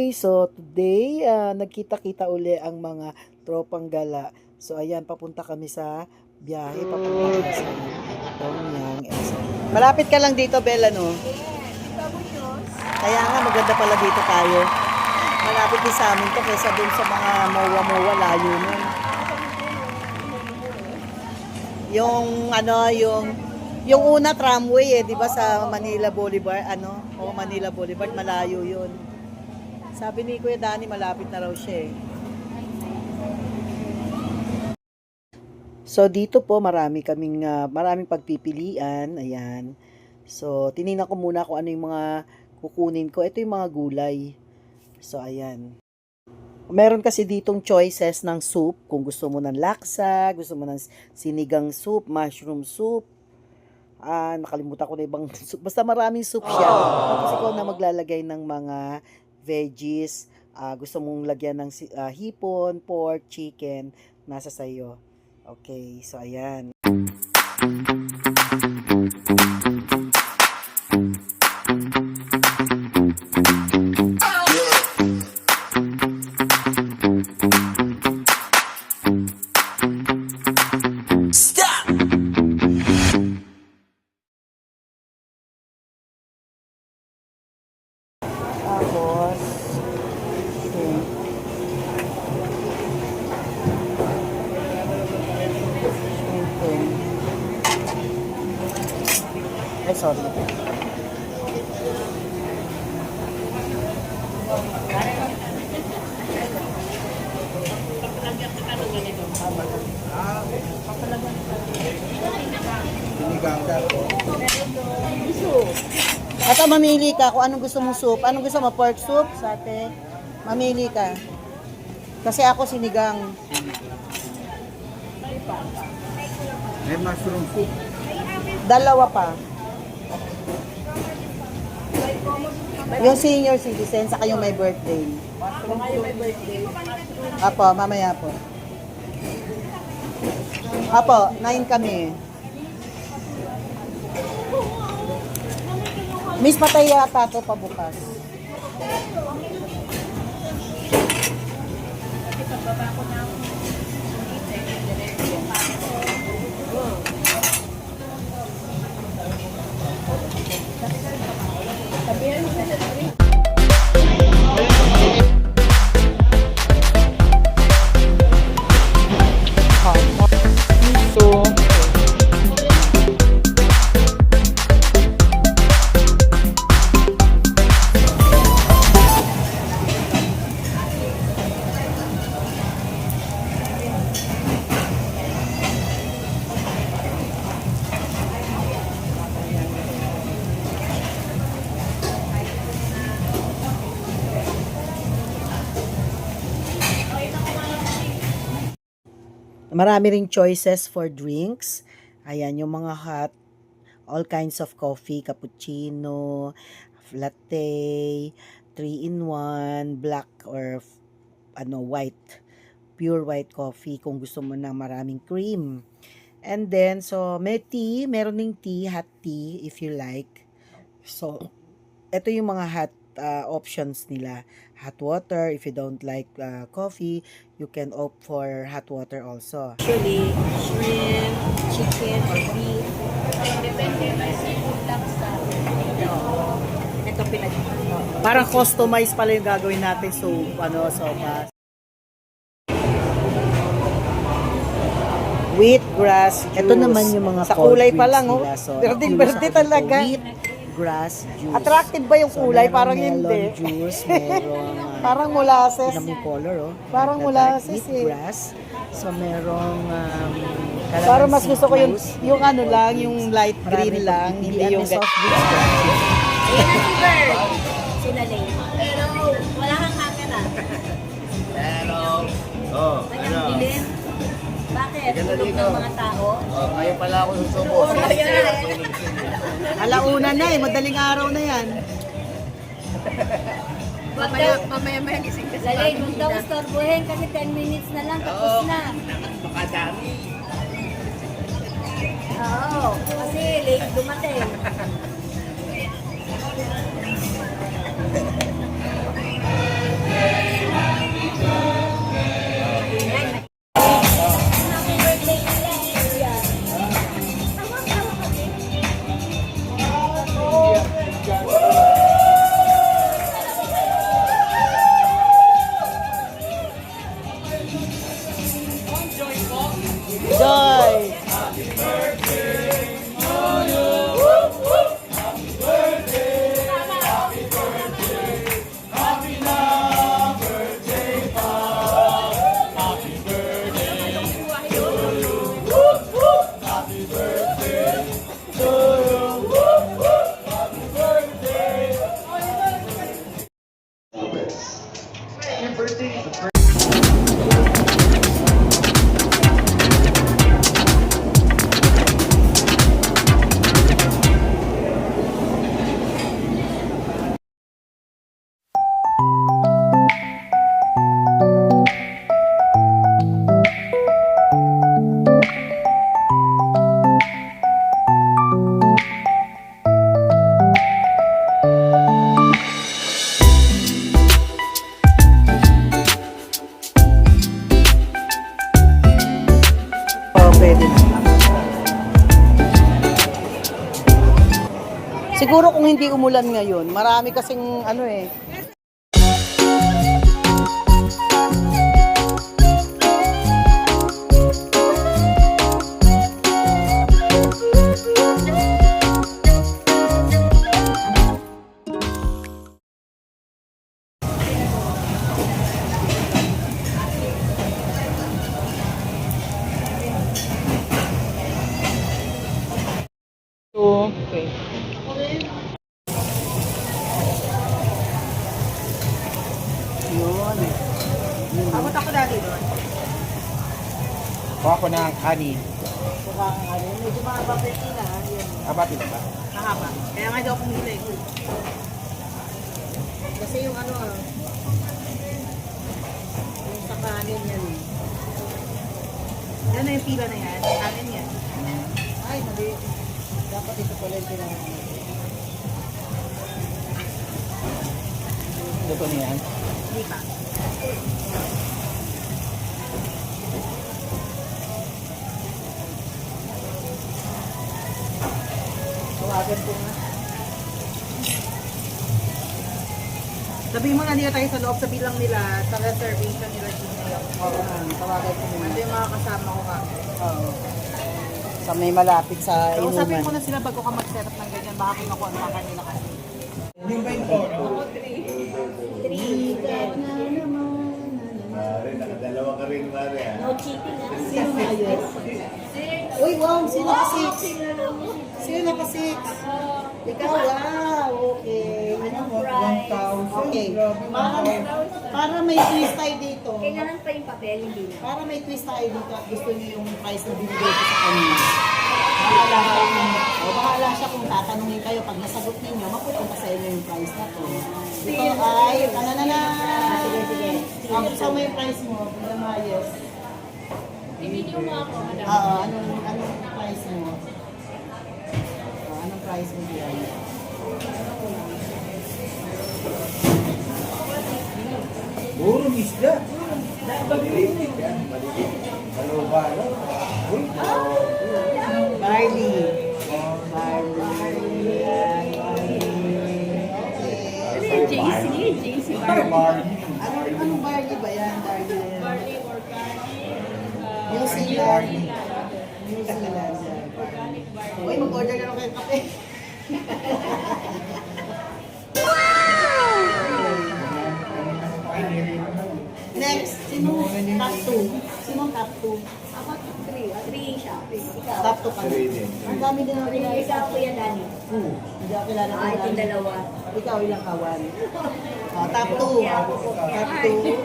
Okay, so today, nagkita-kita uli ang mga tropang gala. So ayan, papunta kami sa biyahe, papunta sa Dongyang. Malapit ka lang dito, Bella, no? Kaya nga, maganda pala dito tayo. Malapit din sa amin to, kaysa dun sa mga mowa-mowa, layo nun. Yung una tramway di ba sa Manila Boulevard, Manila Boulevard, malayo yun. Sabi ni Kuya Danny, malapit na raw siya So dito po maraming pagpipilian, ayan. So tiningnan ko muna kung ano yung mga kukunin ko. Ito yung mga gulay. So ayan. Meron kasi ditong choices ng soup, kung gusto mo ng laksa, gusto mo ng sinigang soup, mushroom soup. Nakalimutan ko na ibang soup. Basta maraming soup siya. Tapos ikaw na maglalagay ng mga veggies. Gusto mong lagyan ng hipon, pork, chicken, nasa sayo. Okay, so ayan. Tapos, ay, sorry. At mamili ka kung anong gusto mong soup. Anong gusto mo? Pork soup? Sate? Mamili ka. Kasi ako sinigang. May mushroom soup. Dalawa pa. Yung senior citizen, saka yung may birthday. Apo, mamaya po. Apo, 9 kami. Miss, patay yata ito pabukas. Marami ring choices for drinks. Ayan, yung mga hot, all kinds of coffee, cappuccino, latte, 3-in-1, black or white, pure white coffee kung gusto mo ng maraming cream. And then, so may tea, meron ding tea, hot tea if you like. So, ito yung mga hot options nila. Hot water, if you don't like coffee, you can opt for hot water also. Actually, shrimp, chicken, or beef. Depende. May seafood lang sa ito Parang customized pala yung gagawin natin sopas. Wheatgrass juice. Ito naman yung mga sa kulay pa lang, nila. So, Berde-berde talaga. Wheatgrass juice. Attractive ba yung kulay? Parang melon hindi. Juice, merong Parang molasses. tingnan mo yung color, Parang molasses wheatgrass. So, merong Parang mas gusto ko yung juice. yung light green lang, hindi yung soft drinks. Ayan na si Bird. Sinalay. Pero wala kang camera. Hello. Oh, Kanyang bilin. Bakit? Tulog ng mga tao? Oh, ngayon pala ako susubo. Alauna na madaling araw na yan. Mamaya gising kasi. Lalay, huwag daw istorbohin kasi 10 minutes na lang, tapos na. Makadami. Oo, kasi late dumating. Siguro kung hindi umulan ngayon, marami kasing ano eh. Okay. Yun. Abot ako dati doon. Kuha ko ng kanin. Saka ano, medyo mahaba pa yun na. Yun. Abati na ba? Mahaba. Kaya nga daw akong hilig. Kasi yung ano, yung sa kanin yan eh. Yan na yung pila na yan. Kanin yan. Ay, mali. Dapat ito pala yung pinangalan. Luto niyan. Hindi pa. Tawagan po nga. Sabihin mo na nila tayo sa loob, sabihin lang nila sa reservation nila Gmail. Oo, tawagan ko muna. Ito yung mga kasama ko kami. Oo. Sa may malapit sa inuman. Sabihin ko na sila bago ka mag-set up ng ganyan, baka kinukuha na kanila kasi. Yung ba yung tono? Nakadalawa ka rin, Mare. No cheating ah. Sino na yun? Uy, wow! Sino ka six? Sino ka six? Ikaw, wow! Okay. Anong price? Okay. Para may twist tayo dito. Kailangan pa yung papel, hindi na. Para may twist tayo dito at gusto niyo yung price na binigay ko sa kanya. Bahala siya kung tatanungin kayo. Pag nasagot ninyo, mapupunta sa inyo yung price na to. Ito ay, tananana! Sige, sige. Saan mo yung price mo? Yes. I-video mo ako, madam. Oo, anong price mo? Anong price mo diyan? Puro isda. Maliliit yan. Maliliit. Balo-balo. Uy. Barley. JC. Anong barley ba yan? Barley organic. New Zealand. New Zealand. Uy, mag-order na lang kayo kape. Next, sino top 2? Sino top 2? Ako, 3 siya. Ikaw. Top 2 ka na. Ang dami din ang kilala. Ikaw, Kuya Dani. Hindi ako kilala. Itong dalawa. Ikaw ilang kawan. Top 2. Top 2.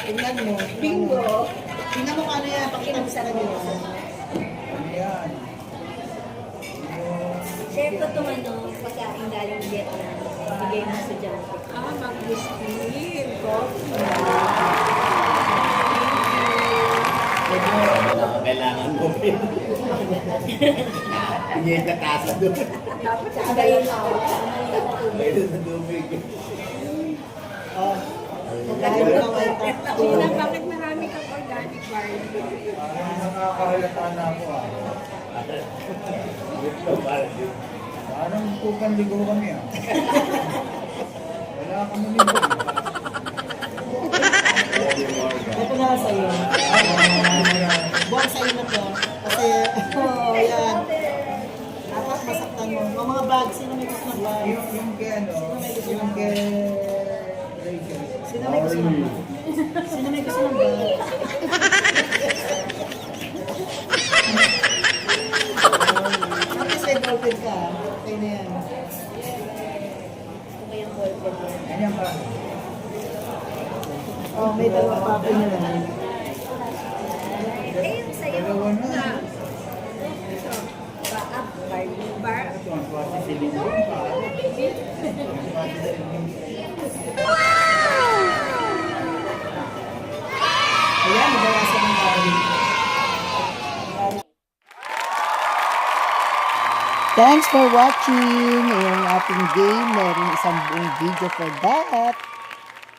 Tingnan mo. Bingo. Tingnan mo kung ano yan. Pakita mo sa kanila. Yan. Share ko itong ano, pagkain galing Vietnam. Bigay mo sa dyan. Mag-gusto ko. Kailangan mo rin. Hindi yung katasa doon. Dapat sa agayin ako. Mayroon sa tubig. Dahil ikaw ay top 2. Bakit marami kang organic barley? Parang nakakahalata na ako ah. Parang pukan ligo kami ah. Wala kami ligo. Ito na lang sa'yo. Buwan sa'yo na to. Kasi, yan. Dapat masaktan mo. Yung mga bag, sino may gusto ng bag? Yung kay ano, yung kay Rachel. Sino may gusto ng bag? Sino may gusto ng bag? Tapos may ballpen ka. Okay na yan. Ganyan ba? Oh, may dalawang papel na lang. Eh, yung sa'yo. Dalawa na. Bar. Ito ang swati si Lindo. Ayan, nabawasan ng bawal. Thanks for watching. Yung ating game, meron isang buong video for that.